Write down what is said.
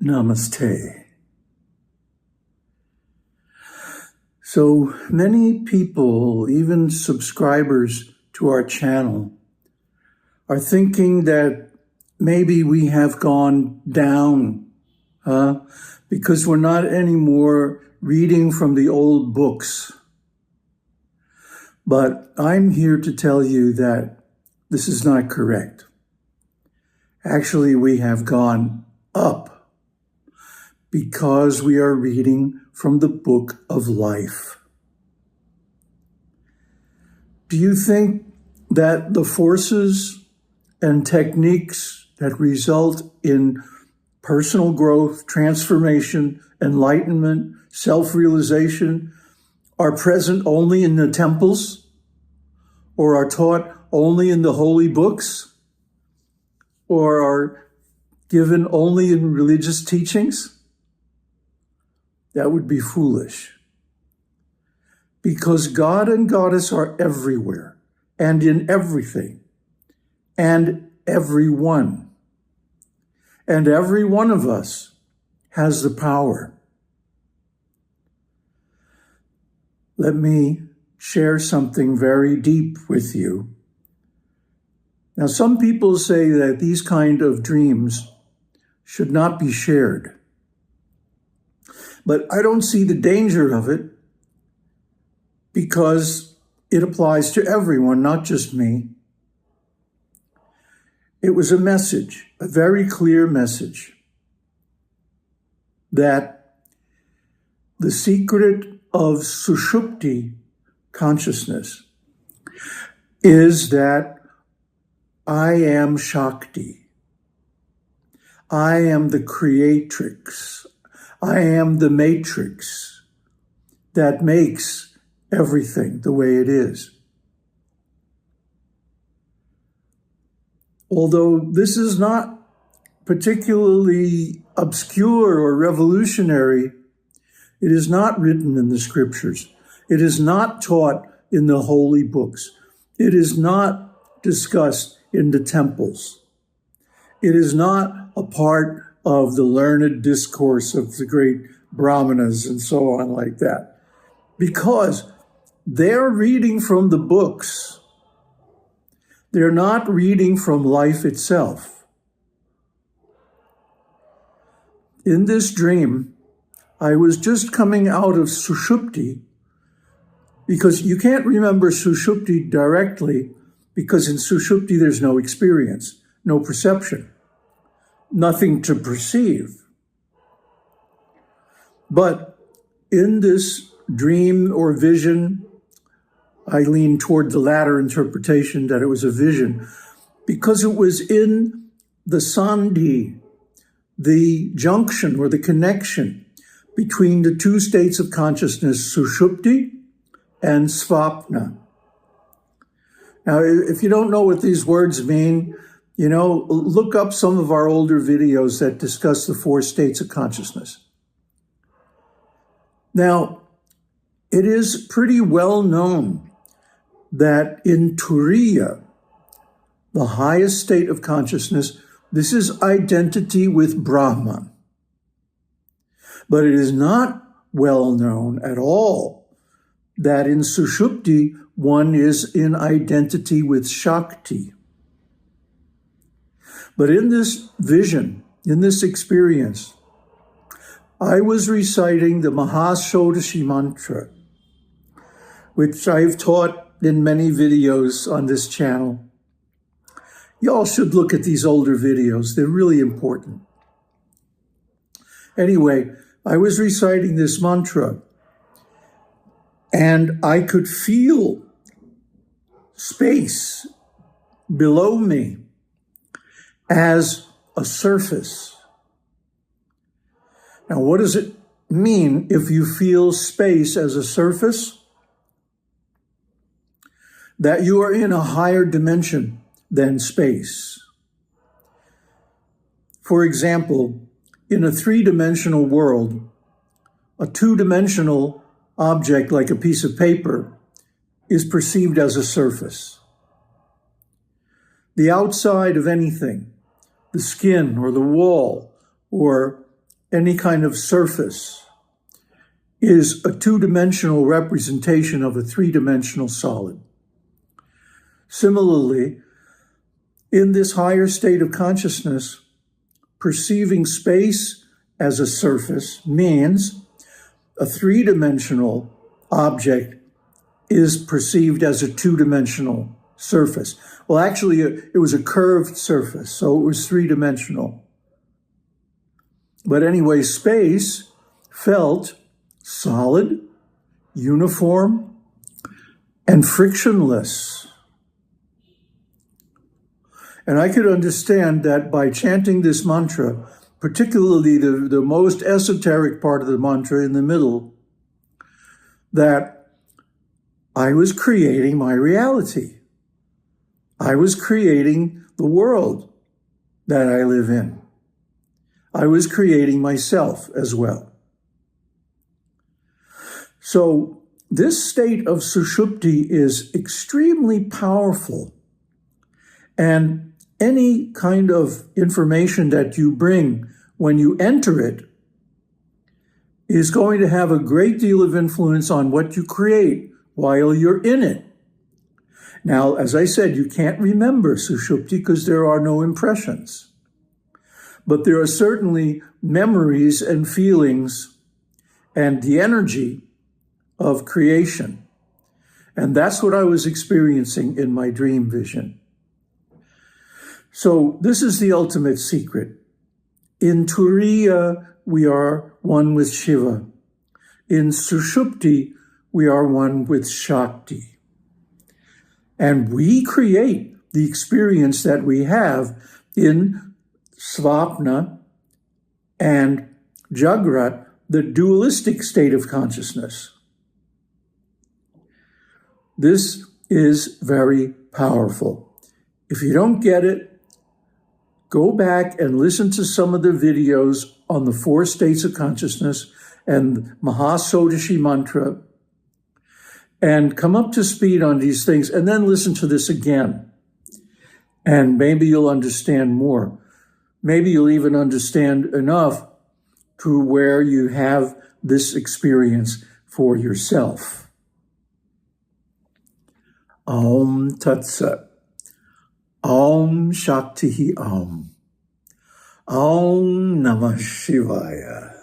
Namaste. So many people, even subscribers to our channel, are thinking that maybe we have gone down, because we're not anymore reading from the old books. But I'm here to tell you that this is not correct. Actually, we have gone up because we are reading from the book of life. Do you think that the forces and techniques that result in personal growth, transformation, enlightenment, self-realization are present only in the temples or are taught only in the holy books or are given only in religious teachings? That would be foolish. Because God and Goddess are everywhere and in everything and everyone. And every one of us has the power. Let me share something very deep with you. Now, some people say that these kind of dreams should not be shared. But I don't see the danger of it because it applies to everyone, not just me. It was a message, a very clear message, that the secret of Sushupti consciousness is that I am Shakti. I am the creatrix. I am the matrix that makes everything the way it is. Although this is not particularly obscure or revolutionary, it is not written in the scriptures. It is not taught in the holy books. It is not discussed in the temples. It is not a part of the learned discourse of the great brahmanas and so on like that, because they're reading from the books. They're not reading from life itself. In this dream, I was just coming out of Sushupti, because you can't remember Sushupti directly, because in Sushupti there's no experience, no perception, nothing to perceive. But in this dream or vision, I lean toward the latter interpretation, that it was a vision, because it was in the sandhi, the junction or the connection between the two states of consciousness, Sushupti and Svapna. Now, if you don't know what these words mean, look up some of our older videos that discuss the four states of consciousness. Now, it is pretty well known that in Turiya, the highest state of consciousness, this is identity with Brahman. But it is not well known at all that in Sushupti, one is in identity with Shakti. But in this vision, in this experience, I was reciting the Mahashodashi mantra, which I've taught in many videos on this channel. Y'all should look at these older videos. They're really important. Anyway, I was reciting this mantra, and I could feel space below me as a surface. Now, what does it mean if you feel space as a surface? That you are in a higher dimension than space. For example, in a three-dimensional world, a two-dimensional object like a piece of paper is perceived as a surface. The outside of anything, the skin or the wall or any kind of surface is a two-dimensional representation of a three-dimensional solid. Similarly, in this higher state of consciousness, perceiving space as a surface means a three-dimensional object is perceived as a two-dimensional surface. Well, actually, it was a curved surface, so it was three-dimensional. But anyway, space felt solid, uniform, and frictionless. And I could understand that by chanting this mantra, particularly the most esoteric part of the mantra in the middle, that I was creating my reality. I was creating the world that I live in. I was creating myself as well. So this state of sushupti is extremely powerful. And any kind of information that you bring when you enter it is going to have a great deal of influence on what you create while you're in it. Now, as I said, you can't remember sushupti because there are no impressions. But there are certainly memories and feelings and the energy of creation. And that's what I was experiencing in my dream vision. So this is the ultimate secret. In Turiya, we are one with Shiva. In Sushupti, we are one with Shakti. And we create the experience that we have in Svapna and Jagrat, the dualistic state of consciousness. This is very powerful. If you don't get it, go back and listen to some of the videos on the 4 states of consciousness and Mahasodashi mantra and come up to speed on these things and then listen to this again. And maybe you'll understand more. Maybe you'll even understand enough to where you have this experience for yourself. Om Tat Sat. Om Shakti Om. Om Namah Shivaya.